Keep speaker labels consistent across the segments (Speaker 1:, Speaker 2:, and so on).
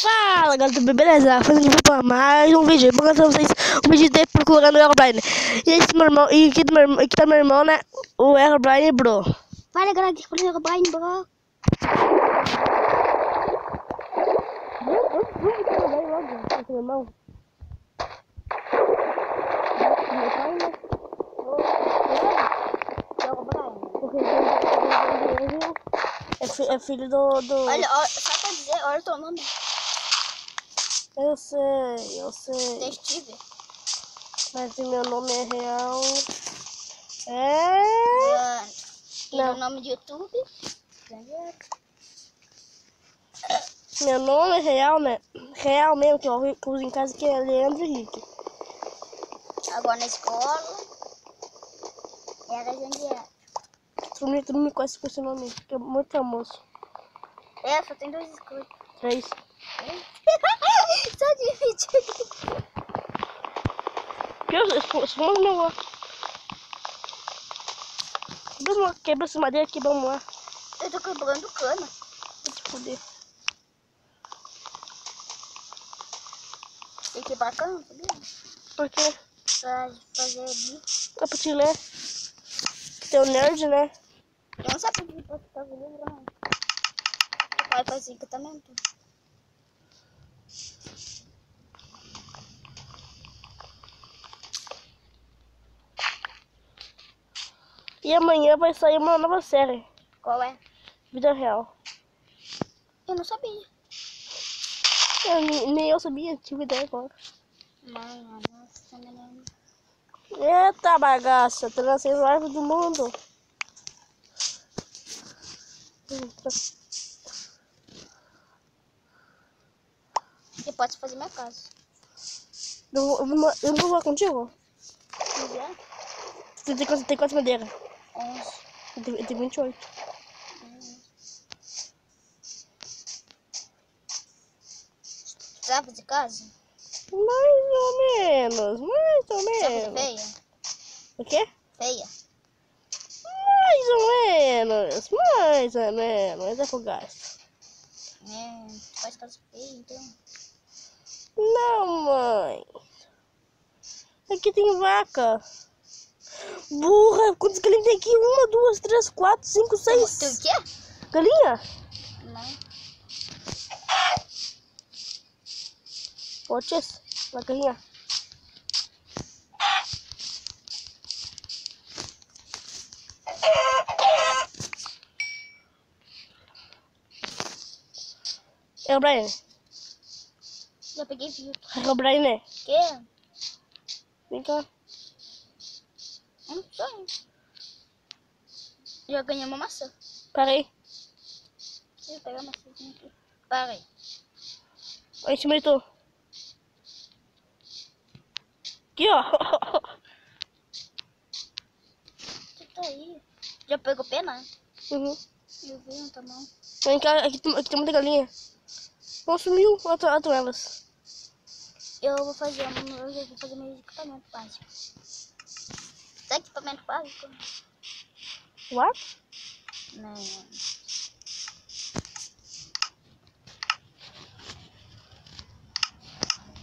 Speaker 1: Fala galera, beleza? Fazendo vídeo pra mais um vídeo. Vou mostrar pra vocês um vídeo dele procurando o Herobrine. E esse meu irmão, e aqui tá meu irmão, né? O Herobrine Bro.
Speaker 2: Fala galera, aqui é o Herobrine Bro.
Speaker 1: Meu irmão. É filho do...
Speaker 2: Olha, só pra dizer, olha o teu nome.
Speaker 1: Eu sei.
Speaker 2: Detetive.
Speaker 1: Mas o meu nome é real.
Speaker 2: E
Speaker 1: Não.
Speaker 2: o nome de YouTube?
Speaker 1: Meu nome é real, né? Real mesmo, que eu uso em casa, que é Leandro Henrique.
Speaker 2: Agora na escola. Era Jandier.
Speaker 1: Todo mundo me conhece por esse nome, que é muito famoso.
Speaker 2: É, só tem 2 inscritos.
Speaker 1: 3.
Speaker 2: Só dividido.
Speaker 1: Vamos lá. Quebra essa madeira aqui, vamos lá.
Speaker 2: Eu tô quebrando cana.
Speaker 1: Vou te foder.
Speaker 2: Tem que quebrar cana, sabia?
Speaker 1: Por quê?
Speaker 2: Pra fazer ali.
Speaker 1: É pra te ler. Teu nerd, né?
Speaker 2: Eu não sabia que pode ficar com livro, não. O pai faz encantamento.
Speaker 1: E amanhã vai sair uma nova série.
Speaker 2: Qual é?
Speaker 1: Vida Real.
Speaker 2: Eu não sabia.
Speaker 1: Nem eu sabia, tive ideia agora.
Speaker 2: Mãe, nossa, menina.
Speaker 1: Eita bagaça, tá nascendo árvore do mundo.
Speaker 2: Você pode fazer minha casa.
Speaker 1: Eu não vou lá contigo?
Speaker 2: Se quiser.
Speaker 1: Tem quantas madeiras?
Speaker 2: 11.
Speaker 1: Eu tenho 28.
Speaker 2: Precisava de casa?
Speaker 1: Mais ou menos.
Speaker 2: Precisava de feia?
Speaker 1: O quê?
Speaker 2: Feia.
Speaker 1: Mais ou menos. Mas é pro gasto.
Speaker 2: Faz casa feia, então.
Speaker 1: Não, mãe. Aqui tem vaca. Burra, quantas galinhas tem aqui? 1, 2, 3, 4, 5, 6.
Speaker 2: Tem o quê?
Speaker 1: Galinha?
Speaker 2: Não.
Speaker 1: Potes, uma galinha. É o Brian.
Speaker 2: Já peguei filtro.
Speaker 1: É o Brian, né?
Speaker 2: Quê?
Speaker 1: Vem cá.
Speaker 2: Não sei. Já ganhei uma maçã.
Speaker 1: Para aí.
Speaker 2: Deixa eu pegar a maçãzinha aqui. Para aí.
Speaker 1: Olha em cima de tu. Aqui, ó.
Speaker 2: Você tá aí. Já pegou pena?
Speaker 1: Uhum.
Speaker 2: Eu vi, não tá mal.
Speaker 1: Vem cá, aqui tem muita galinha. Não sumiu, olha elas.
Speaker 2: Eu vou fazer meu equipamento básico. Sabe equipamento básico?
Speaker 1: What?
Speaker 2: Não.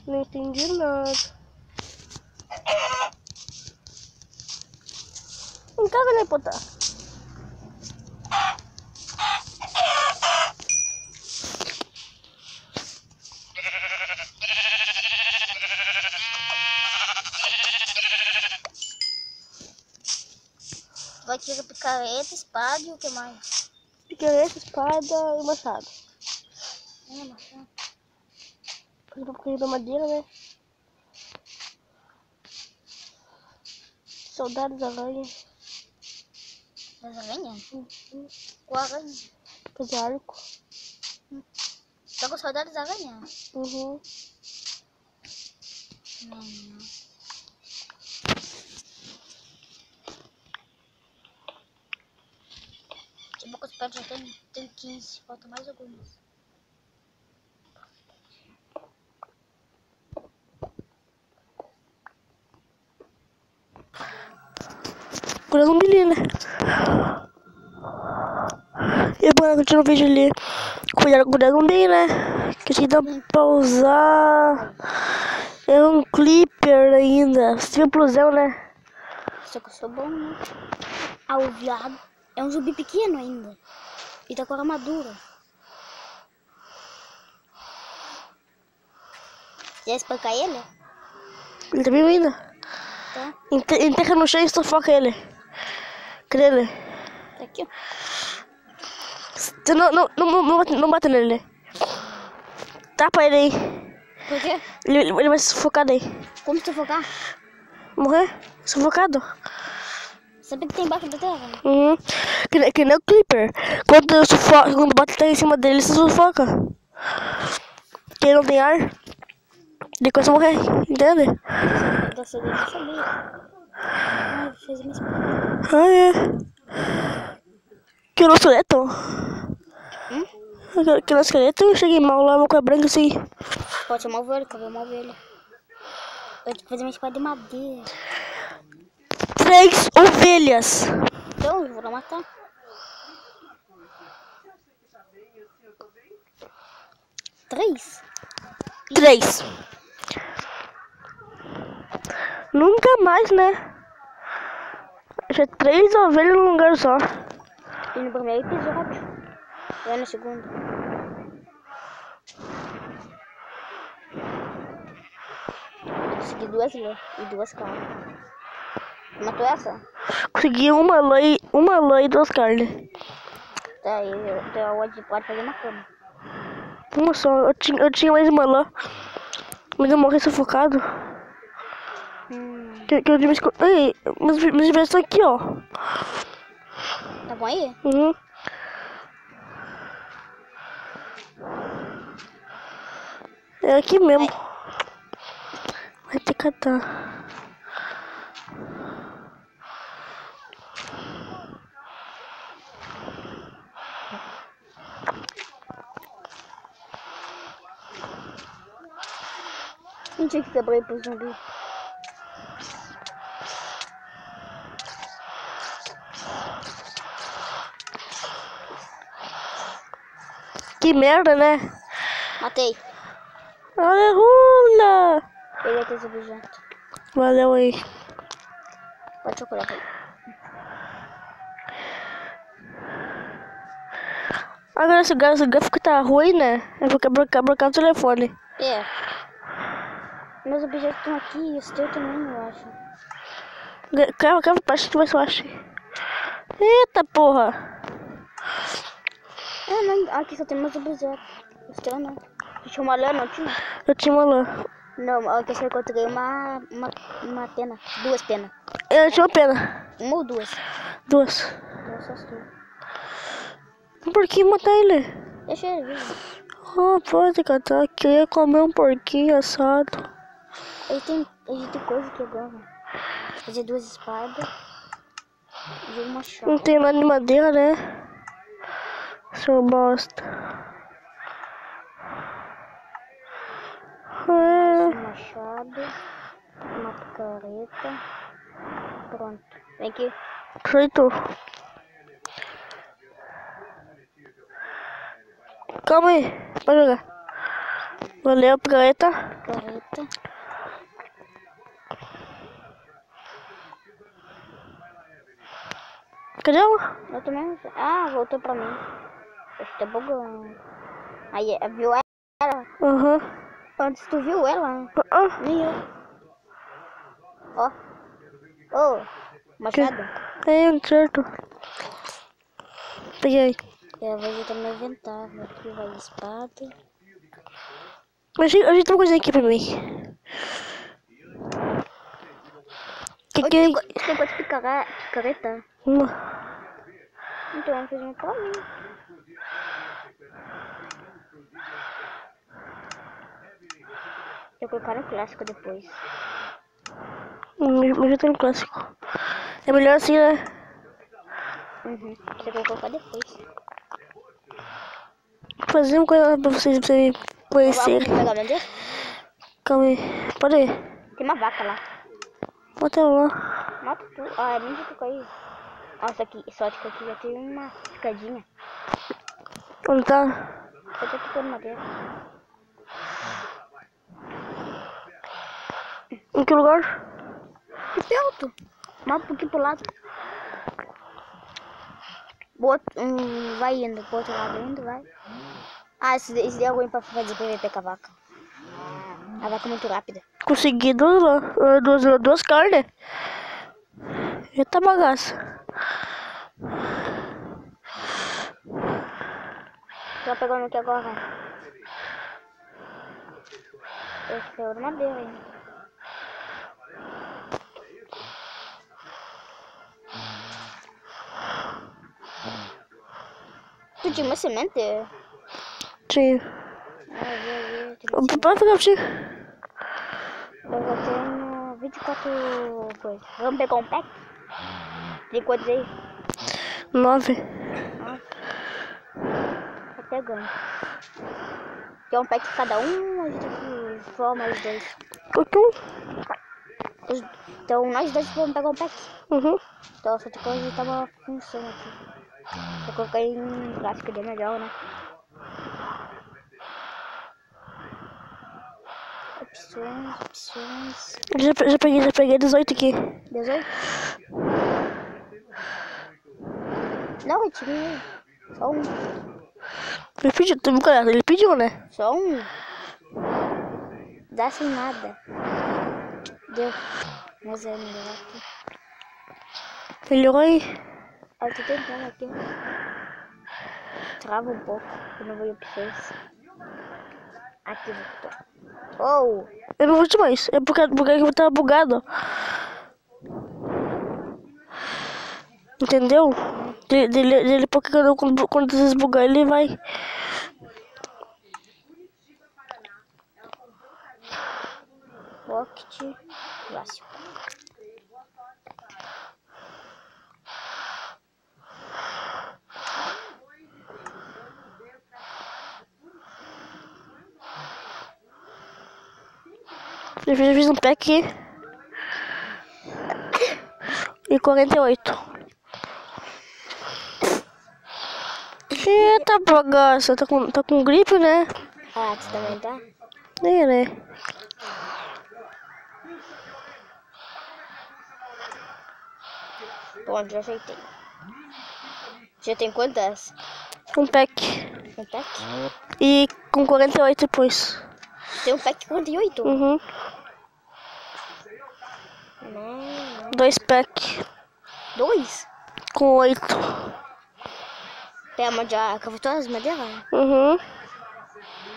Speaker 1: Não entendi nada. Em casa, né, Potá?
Speaker 2: Vai tirar picareta, espada e o que mais?
Speaker 1: Picareta, espada e machado.
Speaker 2: Maçã.
Speaker 1: Porque da madeira, né? Soldados aranha.
Speaker 2: Das aranhas? Qual aranha?
Speaker 1: Fazer arco.
Speaker 2: Tá com saudade das aranhas?
Speaker 1: Uhum.
Speaker 2: Não. Tipo, com os pés já tem 15. Falta mais algumas.
Speaker 1: Curando um menino, né? E bora continuar o vídeo ali. Cuidado com o zumbi, né? Que te dá pra usar. É um clipper ainda. Você viu plusão, né?
Speaker 2: Só que eu sou bom, né? Ah, o viado é um zumbi pequeno ainda. E tá com a armadura. Quer espancar ele?
Speaker 1: Ele tá vivo ainda.
Speaker 2: Tá.
Speaker 1: Enterra no chão e sufoca ele. Cadê ele?
Speaker 2: Tá aqui, ó.
Speaker 1: Você não bate nele. Tapa ele aí.
Speaker 2: Por quê?
Speaker 1: Ele vai se sufocar daí.
Speaker 2: Como sufocar?
Speaker 1: Morrer? Sufocado.
Speaker 2: Sabe que tem embaixo da terra? Né?
Speaker 1: Uhum. Que nem o Clipper. Quando bate tá em cima dele, ele se sufoca. Porque ele não tem ar. Ele começa a morrer, entende?
Speaker 2: Dessa vez eu sabia. Ah, fez minha espada.
Speaker 1: Ah, é. Que nosso esqueleto. Que nosso esqueleto, eu cheguei mal lá, uma coisa branca assim.
Speaker 2: Pode chamar o velho, cabelo uma ovelha. Eu tenho que fazer minha espada de madeira.
Speaker 1: 3 ovelhas.
Speaker 2: Então, eu vou lá matar. Três?
Speaker 1: 3. Nunca mais, né? Já 3 ovelhas num lugar só.
Speaker 2: E no primeiro episódio. Ou no segundo. Eu consegui 2 lã e 2 carnes. Matou essa?
Speaker 1: Consegui uma lã e 2 carnes.
Speaker 2: Tá, eu pode fazer uma cama.
Speaker 1: Uma só. Eu tinha mais uma lã. Mas eu morri sufocado. Que eu tive que... Ei, meus bebês estão aqui, ó.
Speaker 2: Tá bom aí?
Speaker 1: Uhum. É aqui mesmo. Vai ter que catar.
Speaker 2: Não tinha que quebrar aí pro zumbi.
Speaker 1: Que merda, né?
Speaker 2: Matei.
Speaker 1: Aleluia!
Speaker 2: Peguei teus objetos.
Speaker 1: Valeu aí.
Speaker 2: Pode procurar aí.
Speaker 1: Agora esse gráfico tá ruim, né? É porque bloquear o telefone.
Speaker 2: É. Meus objetos estão aqui e os teus também, eu acho.
Speaker 1: Quero parte que você acha. Eita porra!
Speaker 2: Ah, não. Aqui só tem meus objetos. Os teus não. Tinha uma lã, não tinha?
Speaker 1: Eu tinha uma lã.
Speaker 2: Não, aqui eu encontrei uma pena. 2 penas.
Speaker 1: Eu tinha uma pena.
Speaker 2: 1 ou 2?
Speaker 1: 2.
Speaker 2: Não, só as 2.
Speaker 1: Por que matar ele?
Speaker 2: Deixa ele vivo.
Speaker 1: Ah, pode catar. Eu queria comer um porquinho assado.
Speaker 2: Ele tem coisa aqui agora. Fazer 2 espadas. E uma chave.
Speaker 1: Não tem nada de madeira, né? Seu bosta.
Speaker 2: Um machado. Uma picareta. Pronto. Vem aqui.
Speaker 1: Feito. Calma aí, pode jogar. Valeu, picareta.
Speaker 2: Picareta.
Speaker 1: Cadê ela?
Speaker 2: Eu também não sei. Ah, voltou pra mim. Acho que tá bugando. Aí, viu ela?
Speaker 1: Aham.
Speaker 2: Antes tu viu ela?
Speaker 1: Ah,
Speaker 2: Nem eu. Ó. Ô, machado.
Speaker 1: é um certo. Peguei.
Speaker 2: Eu vou ajeitar meu inventário. Aqui vai a espada.
Speaker 1: Ajeita uma coisinha aqui pra mim. Que
Speaker 2: Tem coisa de picareta?
Speaker 1: Uma.
Speaker 2: Então eu fiz uma pra mim. Eu vou colocar no clássico depois.
Speaker 1: Mas já tem um clássico. É melhor assim, né?
Speaker 2: Uhum. Você vai colocar depois.
Speaker 1: Vou fazer uma coisa pra vocês conhecerem.
Speaker 2: Vamos pegar o meu Deus?
Speaker 1: Calma aí. Pode ir.
Speaker 2: Tem uma vaca lá.
Speaker 1: Bota ela lá.
Speaker 2: Mata tu. Ah, é nem de tu cair. Nossa, aqui, só que aqui já tem uma escadinha.
Speaker 1: Onde tá?
Speaker 2: Eu tô tocando madeira.
Speaker 1: Em que lugar?
Speaker 2: Aqui alto. Mais um pouquinho pro lado. Vai indo pro outro lado indo, vai. Ah, esse daí é alguém pra fazer PVP com a vaca. A vaca é muito rápida.
Speaker 1: Consegui duas carnes. Eita bagaça.
Speaker 2: Tô pegando aqui agora. Esse é o madeira ainda. Tu tinha uma semente?
Speaker 1: Tinha.
Speaker 2: Eu
Speaker 1: Pode pegar pra ti.
Speaker 2: tenho 24 coisas. Vamos pegar um pack? De quantos aí?
Speaker 1: 9.
Speaker 2: Tá pegando. Quer um pack cada um ou a gente forma os dois?
Speaker 1: Então.
Speaker 2: Então nós dois vamos pegar um pack.
Speaker 1: Uhum.
Speaker 2: Então só tem que ajeitar uma função aqui. Vou colocar em gráfico de melhor, né? Opções.
Speaker 1: Já peguei 18 aqui.
Speaker 2: 18? Não, eu tirei só um.
Speaker 1: Ele pediu, tu me conhece, ele pediu, né?
Speaker 2: Só um. Dá sem nada. Deu. Mas é melhor aqui.
Speaker 1: Melhorou aí.
Speaker 2: Eu tô tentando aqui. Trava um pouco. Eu não vou opções. Aqui voltou. Oh!
Speaker 1: Eu não vou te mais. É porque eu tava bugado. Entendeu? Dele porque quando desbugar ele vai.
Speaker 2: Pocket clássico.
Speaker 1: Eu fiz um pack e 48. Eita bagaça, tá com gripe, né?
Speaker 2: Ah, tu também tá?
Speaker 1: É, né?
Speaker 2: Pronto, já ajeitei. Já tem quantas?
Speaker 1: Um pack.
Speaker 2: Um pack?
Speaker 1: E com 48 depois.
Speaker 2: Tem um pack com 48?
Speaker 1: Uhum.
Speaker 2: Não.
Speaker 1: 2 pack
Speaker 2: 2?
Speaker 1: com 8.
Speaker 2: Pega uma já craftou as madeiras?
Speaker 1: Uhum.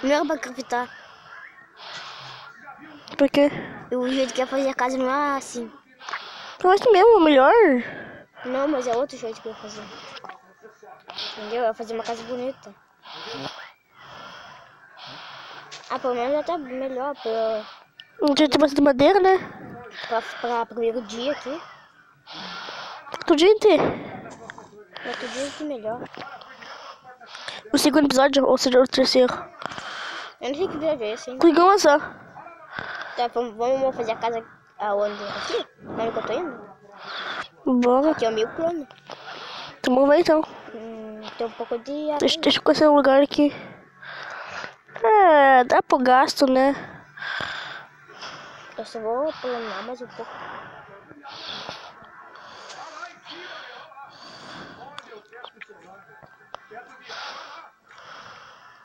Speaker 2: Não era pra craftar.
Speaker 1: Por quê?
Speaker 2: O jeito que ia fazer a casa não é assim.
Speaker 1: Eu acho mesmo, melhor.
Speaker 2: Não, mas é outro jeito que eu ia fazer. Entendeu? Eu ia fazer uma casa bonita. Ah, pelo menos até melhor
Speaker 1: Um dia tem bastante madeira, né?
Speaker 2: pra primeiro dia aqui.
Speaker 1: Outro dia inteiro.
Speaker 2: Outro dia aqui melhor.
Speaker 1: O segundo episódio, ou seja, o terceiro.
Speaker 2: Eu não sei que vídeo é esse, hein?
Speaker 1: Consegui avançar.
Speaker 2: Tá, vamos fazer a casa aonde? Aqui? Onde que eu tô indo?
Speaker 1: Bora.
Speaker 2: Aqui é o meu plano.
Speaker 1: Então vamos ver então.
Speaker 2: Tem um pouco de...
Speaker 1: Deixa eu conhecer um lugar aqui. É, dá pro gasto, né?
Speaker 2: Eu só vou planar mais um pouco.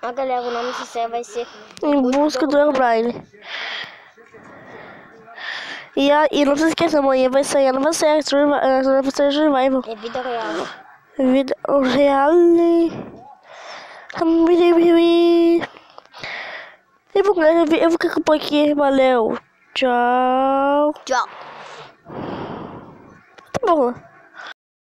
Speaker 2: Ah, galera, o nome desse server vai ser...
Speaker 1: Em busca do Herobrine. E não se esqueça, amanhã vai sair a nova série, Survival.
Speaker 2: É vida real.
Speaker 1: Vida real. Eu vou ficar por aqui, valeu. Tchau.
Speaker 2: Tchau.
Speaker 1: Tá bom.